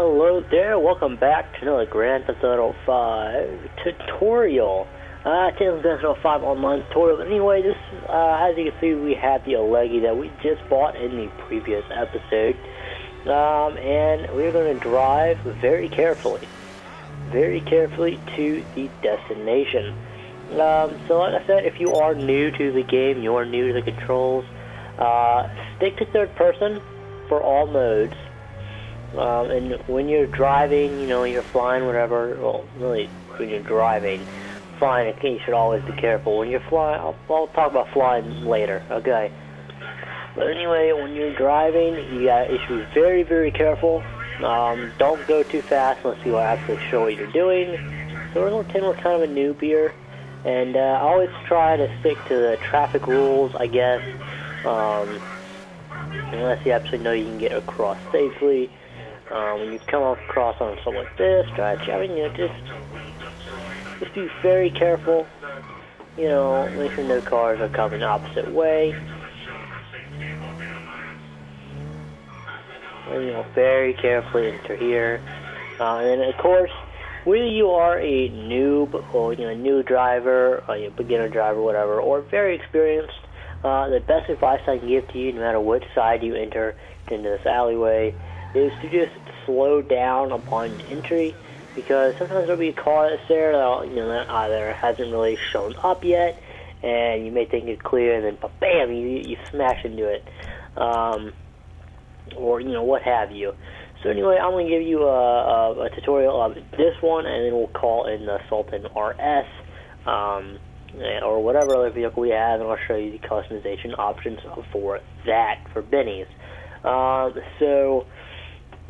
Hello there, welcome back to another Grand Theft Auto 5 tutorial. Today's Grand Theft Auto 5 online tutorial. Anyway, this, as you can see, we have the Alleghi that we just bought in the previous episode. And we're going to drive very carefully to the destination. So like I said, if you are new to the game, you are new to the controls, stick to third person for all modes. And when you're driving, you know, you're flying, whatever, well, really, when you're driving, flying, you should always be careful. When you're flying, I'll talk about flying later, okay? But anyway, when you're driving, you should be very, very careful. Don't go too fast unless you actually show what you're doing. So we're going to pretend we're kind of a noob here. And I always try to stick to the traffic rules, I guess. Unless you absolutely know you can get across safely. When you come across on something like this, try to, just be very careful. You know, make sure no cars are coming the opposite way. And, you know, very carefully enter here. And of course, whether you are a noob or, you know, a new driver, or a beginner driver, whatever, or very experienced, the best advice I can give to you, no matter which side you enter into this alleyway, is to just slow down upon entry, because sometimes there'll be a car that's there that, you know, that either hasn't really shown up yet, and you may think it's clear, and then bam, you smash into it, or, you know, what have you. So anyway, I'm going to give you a tutorial of this one, and then we'll call in the Sultan RS, or whatever other vehicle we have, and I'll show you the customization options for that, for Benny's. So,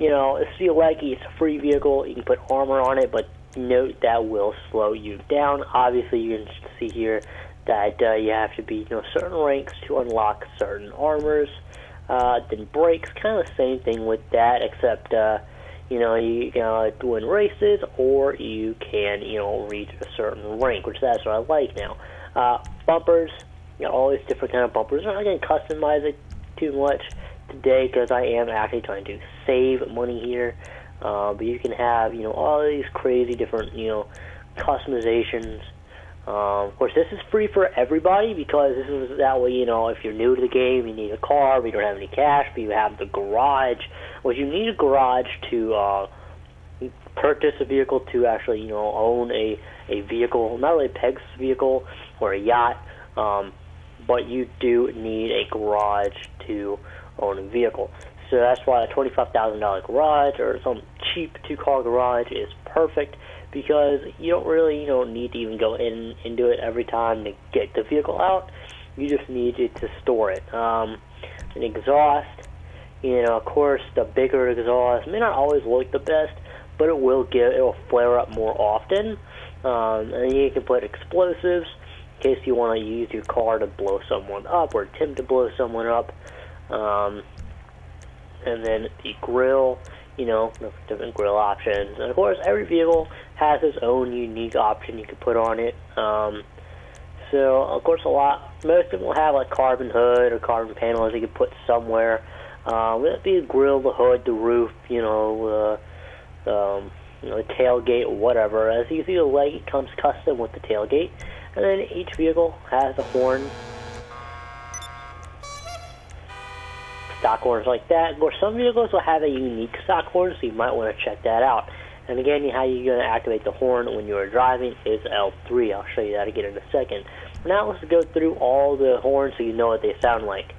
you know, it's the Alleghi, it's a free vehicle, you can put armor on it, but note that will slow you down. Obviously, you can see here that you have to be, you know, certain ranks to unlock certain armors. Then brakes, kind of the same thing with that, except, you know, you can win races, or you can, you know, reach a certain rank, which that's what I like now. Bumpers, you know, all these different kind of bumpers. I'm not going to customize it too much today, because I am actually trying to save money here, but you can have, you know, all these crazy different, you know, customizations. Of course, this is free for everybody, because this is that way, you know, if you're new to the game, you need a car, but you don't have any cash, but you have the garage. Well, you need a garage to purchase a vehicle, to actually, you know, own a vehicle, not really a Pegasus vehicle or a yacht, but you do need a garage to own a vehicle. So that's why a $25,000 garage or some cheap two-car garage is perfect, because you don't really, you know, need to even go into it every time to get the vehicle out. You just need it to store it. An exhaust, you know, of course, the bigger exhaust may not always look the best, but it will flare up more often. And then you can put explosives in case you want to use your car to blow someone up or attempt to blow someone up. And then the grill, you know, different grill options. And of course, every vehicle has its own unique option you can put on it. So, of course, most of them will have like carbon hood or carbon panels you can put somewhere. Whether it be the grill, the hood, the roof, you know, the tailgate, whatever. As you can see, the Alleghi comes custom with the tailgate. And then each vehicle has a horn. Stock horns like that. Of course, some vehicles will have a unique stock horn, so you might want to check that out. And again, how you're going to activate the horn when you are driving is L3. I'll show you that again in a second. Now let's go through all the horns so you know what they sound like.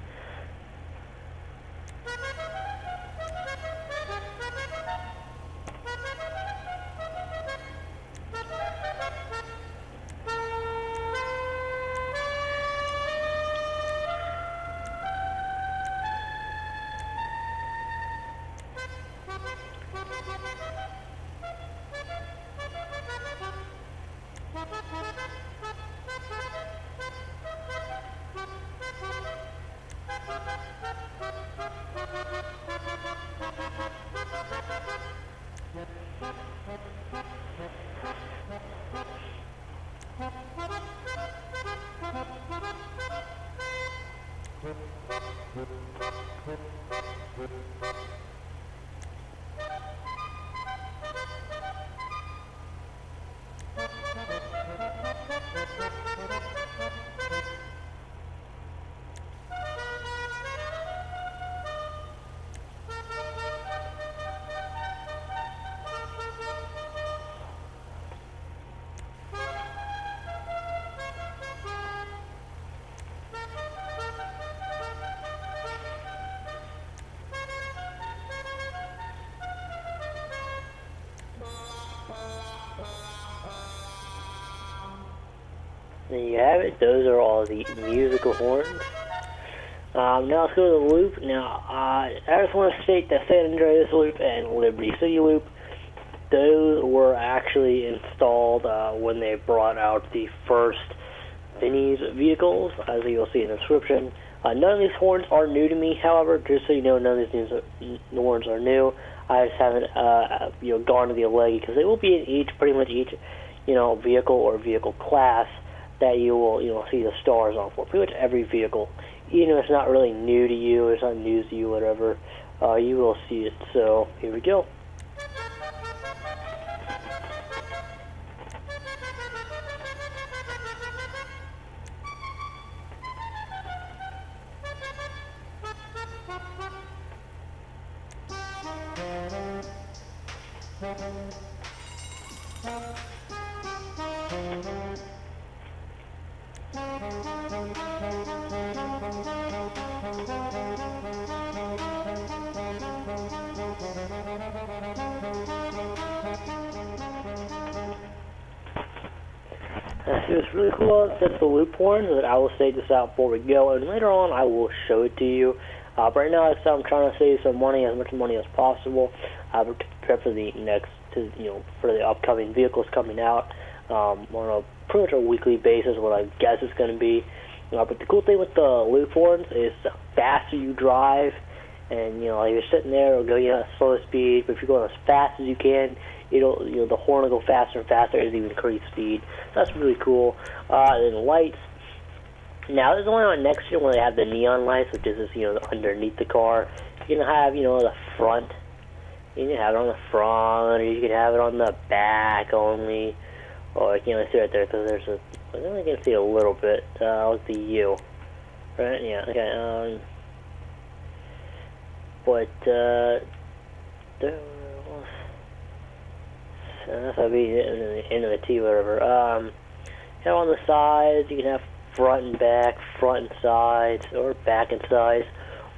There you have it. Those are all the musical horns. Now let's go to the loop. Now, I just want to state that San Andreas loop and Liberty City loop, those were actually installed when they brought out the first Vinny's vehicles, as you'll see in the description. None of these horns are new to me, however, just so you know, none of these horns are new. I just haven't, gone to the Alleghi, because they will be in pretty much each, vehicle or vehicle class that you will, see the stars on for. Pretty much every vehicle, even if it's not really new to you, it's not news to you, whatever, you will see it. So here we go. It's really cool. That's the loop horns, that I will say this out before we go, and later on I will show it to you. Right now, I'm trying to save some money, as much money as possible, to prepare for the for the upcoming vehicles coming out on a pretty much a weekly basis. What I guess it's going to be. But the cool thing with the loop horns is the faster you drive, and you're sitting there, it'll go at a slow speed. But if you're going as fast as you can, it'll the horn will go faster and faster as you increase speed. So that's really cool. Then the lights. Now there's only one next to it where they have the neon lights, which is just, underneath the car. You can have the front. You can have it on the front, or you can have it on the back only. Or see right there, because there's I only can see a little bit with the U. Right? Yeah. Okay. But that'll be into the T, whatever. On the sides, you can have front and back, front and sides, or back and sides,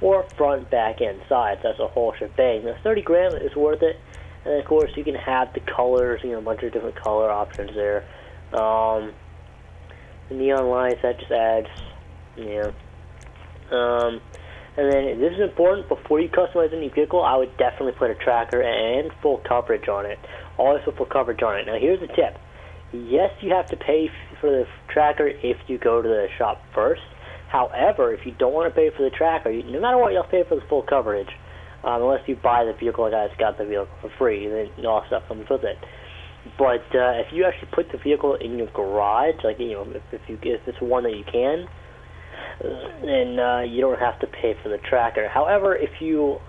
or front, back, and sides. That's a whole shebang. Now, 30 grand is worth it. And of course, you can have the colors, a bunch of different color options there. The neon lights, that just adds, and then this is important. Before you customize any vehicle, I would definitely put a tracker and full coverage on it. Always put full coverage on it. Now, here's the tip. Yes, you have to pay for the tracker if you go to the shop first. However, if you don't want to pay for the tracker, no matter what, you'll pay for the full coverage. Unless you buy the vehicle, like I just got the vehicle for free, then all stuff comes with it. But if you actually put the vehicle in your garage, like if it's one that you can, then you don't have to pay for the tracker. However, if you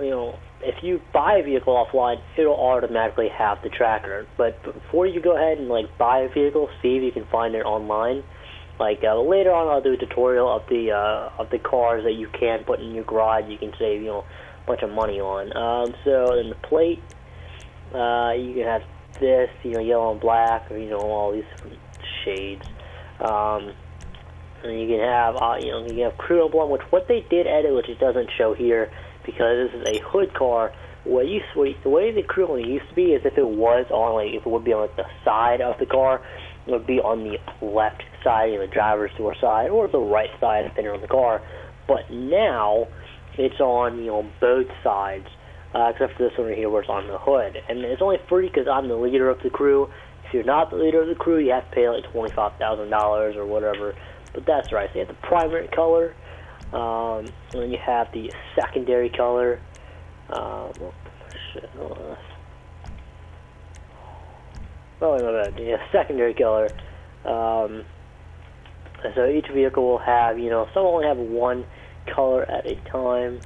buy a vehicle offline, it'll automatically have the tracker. But before you go ahead and buy a vehicle, see if you can find it online. Later on, I'll do a tutorial of the cars that you can put in your garage. You can save bunch of money on. So in the plate, you can have this, yellow and black, or all these different shades. And you can have, you can have crude emblem, which what they did edit, which it doesn't show here, because this is a hood car. The way the crude emblem used to be is if it was on, if it would be on the side of the car, it would be on the left side, the driver's door side, or the right side, depending on the car. But now, it's on, both sides, except for this one right here where it's on the hood. And it's only free because I'm the leader of the crew. If you're not the leader of the crew, you have to pay $25,000 or whatever. But that's right. So you have the primary color, and then you have the secondary color. Secondary color. So each vehicle will have, some only have one color at a time,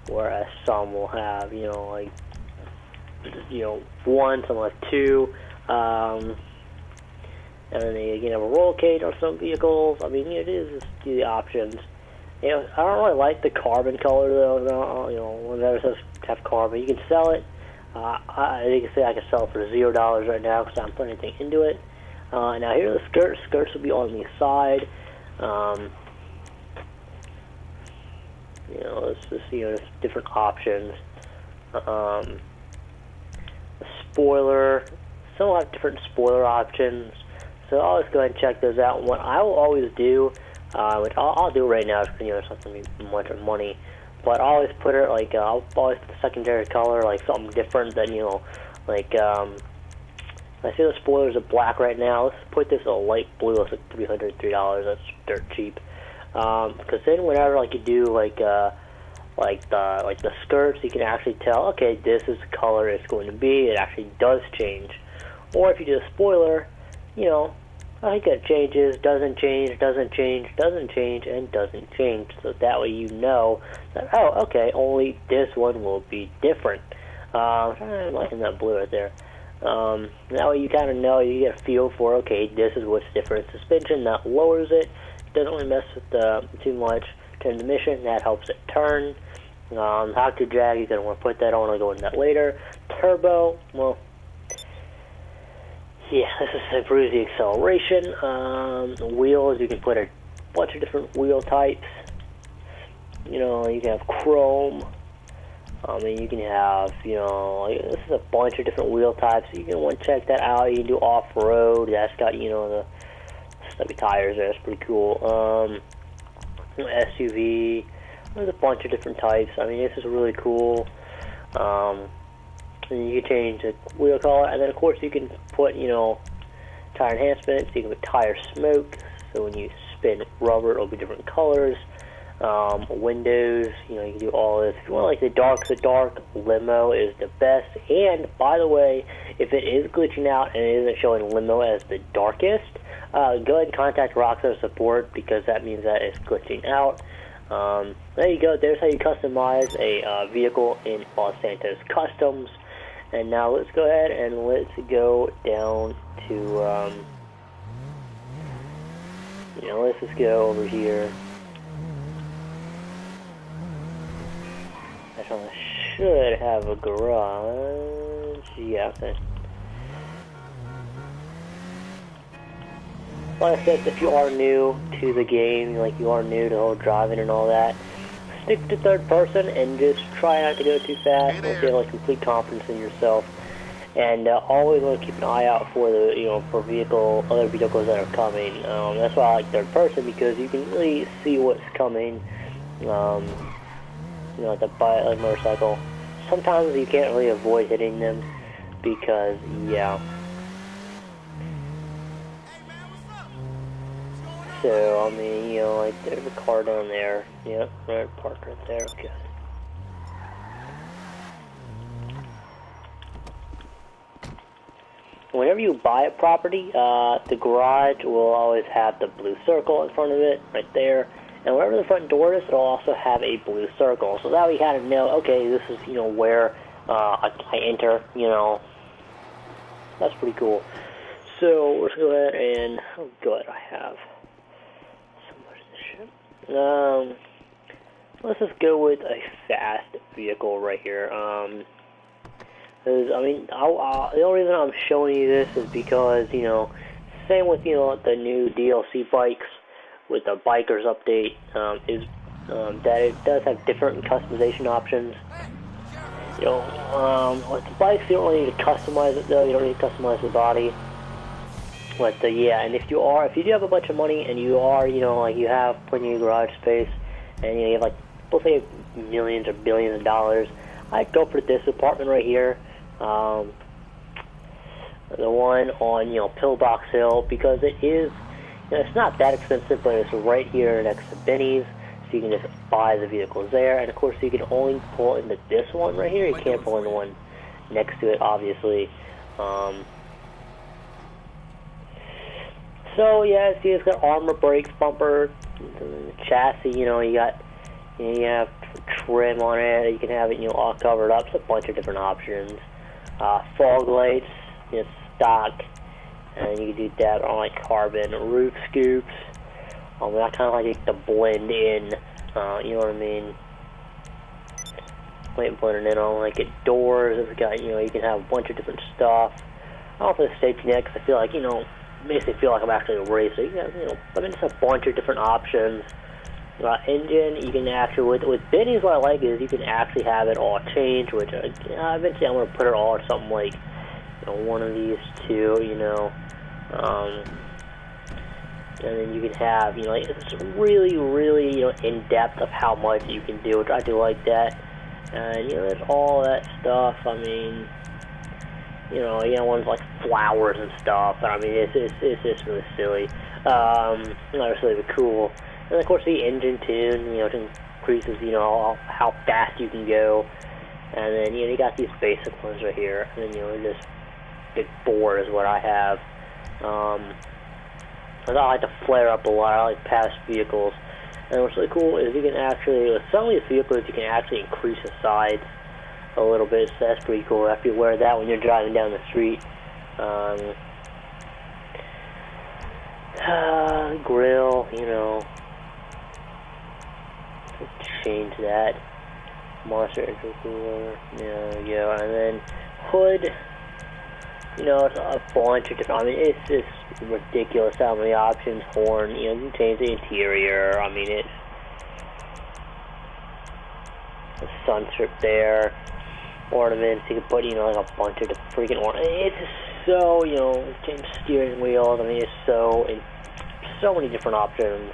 whereas some will have, one, some will have two, and then you can have a roll cage on some vehicles. I mean, it is just the options. I don't really like the carbon color though. When it says have carbon, you can sell it. You can say I can sell it for $0 right now because I'm putting anything into it. Now here are the skirts. Skirts will be on the side. It's just, there's different options. The spoiler, some will have different spoiler options. So I'll just go ahead and check those out. And what I will always do, which I'll do right now, because it's not going to be much money, but I'll always put it like I'll always put the secondary color like something different than like I see the spoilers are black right now. Let's put this a light blue. It's like $303. That's dirt cheap. Because then whenever like you do like the skirts, you can actually tell, okay, this is the color it's going to be. It actually does change. Or if you do a spoiler, I think it changes, doesn't change, doesn't change, doesn't change, and doesn't change. So that way you know that, oh, okay, only this one will be different. I'm liking that blue right there. That way you kind of know, you get a feel for, okay, this is what's different. Suspension, that lowers it. Doesn't really mess with too much. Transmission, that helps it turn. Octave drag, you're going to want to put that on. I'll go into that later. Turbo, well, yeah, this is to improve the acceleration. Wheels, you can put a bunch of different wheel types. You can have chrome. You can have, this is a bunch of different wheel types. You can want to check that out. You can do off-road. That's got, the stubby tires there. That's pretty cool. SUV. There's a bunch of different types. This is really cool. And you can change the wheel color, and then of course you can put, tire enhancements. You can put tire smoke, so when you spin rubber, it'll be different colors. Windows, you can do all this. If you want like the dark limo is the best. And by the way, if it is glitching out and it isn't showing limo as the darkest, go ahead and contact Rockstar support, because that means that it's glitching out. There you go. There's how you customize a vehicle in Los Santos Customs. And now let's go ahead and let's go down to, let's just go over here. Actually, I should have a garage. Yeah, okay. Like I said, if you are new to the game, like you are new to whole driving and all that, stick to third person and just try not to go too fast. Once you have like complete confidence in yourself, and always want to keep an eye out for the for other vehicles that are coming. That's why I like third person, because you can really see what's coming. Like the motorcycle. Sometimes you can't really avoid hitting them because So, like, there's a car down there. Yep, right, parked right there, okay. Whenever you buy a property, the garage will always have the blue circle in front of it, right there. And wherever the front door is, it'll also have a blue circle. So that way you kind of know, okay, this is, where I enter, That's pretty cool. So, let's go ahead and, oh good, I have let's just go with a fast vehicle right here. The only reason I'm showing you this is because, same with, the new DLC bikes with the Bikers update, is that it does have different customization options. With the bikes, you don't really need to customize it though. You don't need to customize the body. But and if you do have a bunch of money and you are, like you have plenty of garage space, and you have like, let's say millions or billions of dollars, I'd go for this apartment right here, the one on Pillbox Hill, because it is, it's not that expensive, but it's right here next to Benny's, so you can just buy the vehicles there. And of course, you can only pull into this one right here. You can't pull in the one next to it, obviously. So yeah, see, it's got armor brakes, bumper, chassis. You have trim on it. You can have it, all covered up. It's a bunch of different options. Fog lights, stock, and you can do that on like carbon roof scoops. I kind of like it to blend in. You know what I mean? Like blending in on like it doors. It's got you can have a bunch of different stuff. I don't know if it's safety net, because I feel like makes me feel like I'm actually racing. It's a bunch of different options. Engine, you can actually, with Benny's, what I like is you can actually have it all change, which eventually I'm going to put it all in something like, one of these two, and then you can have, you know, like, it's really, really, you know, in depth of how much you can do, which I do like that. And you know, there's all that stuff. I mean, you know, ones like flowers and stuff. I mean, it's just really silly. Not really but cool. And of course, the engine tune, you know, it increases, you know, how fast you can go. And then, you know, you got these basic ones right here. And then, you know, this big 4 is what I have. I like to flare up a lot. I like past vehicles. And what's really cool is you can actually, with some of these vehicles, you can actually increase the size a little bit. So that's pretty cool. After you wear that when you're driving down the street. Grill, you know. Let's change that. Monster intercooler. Yeah. And then hood. You know, it's a bunch of different, I mean, it's just ridiculous how many options. Horn, you know, you can change the interior. I mean, it's a sun strip there. Ornaments, you can put, you know, like a bunch of freaking ornaments. It's just so, you know, change steering wheels. I mean, it's so many different options.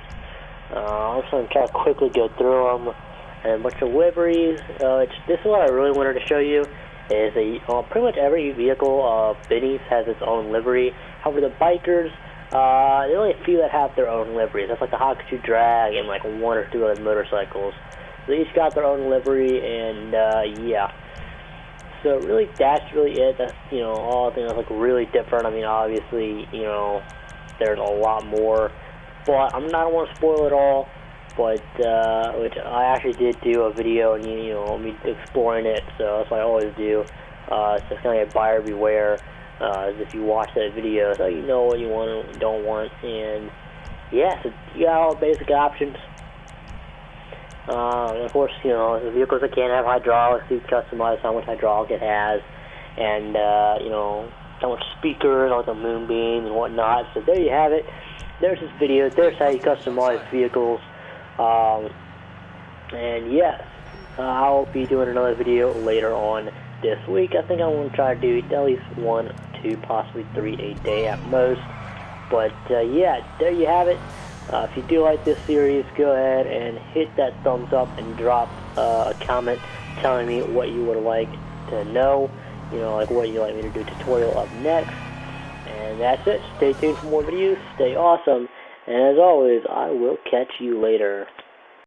I'm just going to try to quickly go through them. And a bunch of liveries. This is what I really wanted to show you. Is pretty much every vehicle Benny's has its own livery. However, the bikers, there are only a few that have their own liveries. That's like the Hakuchu Drag and like 1 or 2 other motorcycles. So they each got their own livery, and yeah. So really, that's really it. That's, you know, all the things that's like really different. I mean, obviously, you know, there's a lot more, but I don't want to spoil it all. But which I actually did do a video, and you know, me exploring it. So that's what I always do. So it's kind of like a buyer beware. If you watch that video, so you know what you want and don't want. And yeah, so you got all the basic options. And of course, you know, the vehicles that can't have hydraulics, you customize how much hydraulic it has, and you know, how much speakers, like the moonbeam and whatnot. So there you have it. There's this video. There's how you customize vehicles. And yes, I'll be doing another video later on this week. I think I'm going to try to do at least 1, 2, possibly 3 a day at most. But yeah, there you have it. If you do like this series, go ahead and hit that thumbs up and drop a comment telling me what you would like to know. You know, like what you'd like me to do a tutorial of next. And that's it. Stay tuned for more videos. Stay awesome. And as always, I will catch you later.